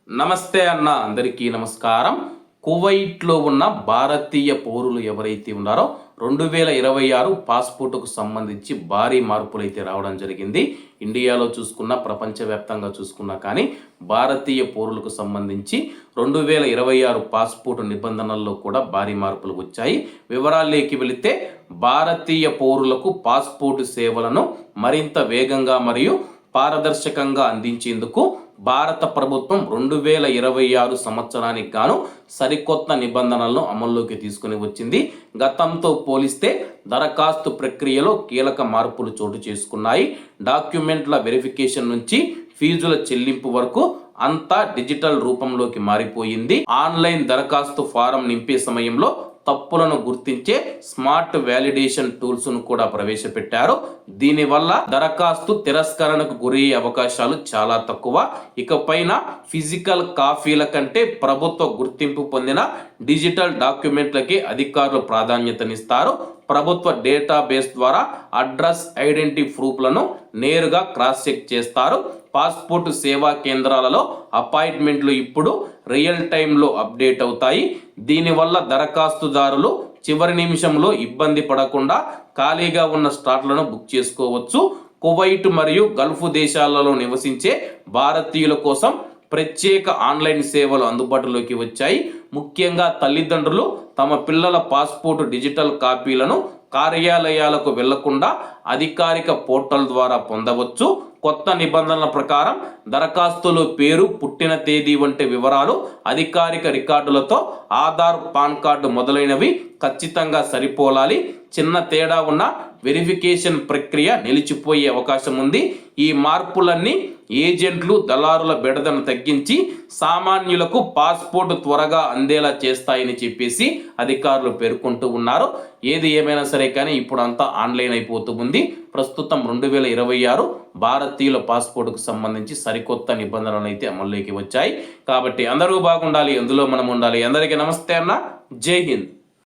నమస్తే అన్న, అందరికీ నమస్కారం. కువైట్లో ఉన్న భారతీయ పౌరులు ఎవరైతే ఉన్నారో 2026 పాస్పోర్టుకు సంబంధించి భారీ మార్పులు అయితే రావడం జరిగింది. ఇండియాలో చూసుకున్న, ప్రపంచవ్యాప్తంగా చూసుకున్నా కానీ భారతీయ పౌరులకు సంబంధించి 2026 పాస్పోర్టు నిబంధనల్లో కూడా భారీ మార్పులు వచ్చాయి. వివరాల్లోకి వెళితే భారతీయ పౌరులకు పాస్పోర్టు సేవలను మరింత వేగంగా మరియు పారదర్శకంగా అందించేందుకు భారత ప్రభుత్వం 2026 సంవత్సరానికి గాను సరికొత్త నిబంధనలను అమల్లోకి తీసుకుని వచ్చింది. గతంతో పోలిస్తే దరఖాస్తు ప్రక్రియలో కీలక మార్పులు చోటు చేసుకున్నాయి. డాక్యుమెంట్ల వెరిఫికేషన్ నుంచి ఫీజుల చెల్లింపు వరకు అంతా డిజిటల్ రూపంలోకి మారిపోయింది. ఆన్లైన్ దరఖాస్తు ఫారం నింపే సమయంలో తప్పులను గుర్తించే స్మార్ట్ వ్యాలిడేషన్ టూల్స్ ను కూడా ప్రవేశపెట్టారు. దీనివల్ల దరఖాస్తు తిరస్కరణకు గురయ్యే అవకాశాలు చాలా తక్కువ. ఇకపైన ఫిజికల్ కాపీల కంటే ప్రభుత్వ గుర్తింపు పొందిన డిజిటల్ డాక్యుమెంట్లకే అధికారులు ప్రాధాన్యతనిస్తారు. ప్రభుత్వ డేటాబేస్ ద్వారా అడ్రస్, ఐడెంటిటీ ప్రూఫ్లను నేరుగా క్రాస్ చెక్ చేస్తారు. పాస్పోర్టు సేవా కేంద్రాలలో అపాయింట్మెంట్లు ఇప్పుడు రియల్ టైంలో అప్డేట్ అవుతాయి. దీనివల్ల దరఖాస్తుదారులు చివరి నిమిషంలో ఇబ్బంది పడకుండా ఖాళీగా ఉన్న స్లాట్లను బుక్ చేసుకోవచ్చు. కువైట్ మరియు గల్ఫ్ దేశాలలో నివసించే భారతీయుల కోసం ప్రత్యేక ఆన్లైన్ సేవలు అందుబాటులోకి వచ్చాయి. ముఖ్యంగా తల్లిదండ్రులు తమ పిల్లల పాస్పోర్టు డిజిటల్ కాపీలను కార్యాలయాలకు వెళ్లకుండా అధికారిక పోర్టల్ ద్వారా పొందవచ్చు. కొత్త నిబంధనల ప్రకారం దరఖాస్తులో పేరు, పుట్టిన తేదీ వంటి వివరాలు అధికారిక రికార్డులతో ఆధార్, పాన్ కార్డు మొదలైనవి ఖచ్చితంగా సరిపోలాలి. చిన్న తేడా ఉన్న వెరిఫికేషన్ ప్రక్రియ నిలిచిపోయే అవకాశం ఉంది. ఈ మార్పులన్నీ ఏజెంట్లు, దళారుల బెడదను తగ్గించి సామాన్యులకు పాస్పోర్టు త్వరగా అందేలా చేస్తాయని చెప్పేసి అధికారులు పేర్కొంటూ ఉన్నారు. ఏది ఏమైనా సరే కానీ ఇప్పుడు అంతా ఆన్లైన్ అయిపోతూ ఉంది. ప్రస్తుతం 2026 భారతీయుల పాస్పోర్టుకు సంబంధించి సరికొత్త నిబంధనలు అయితే అమల్లోకి వచ్చాయి. కాబట్టి అందరూ బాగుండాలి, అందులో మనం ఉండాలి. అందరికీ నమస్తే అన్న, జై హింద్.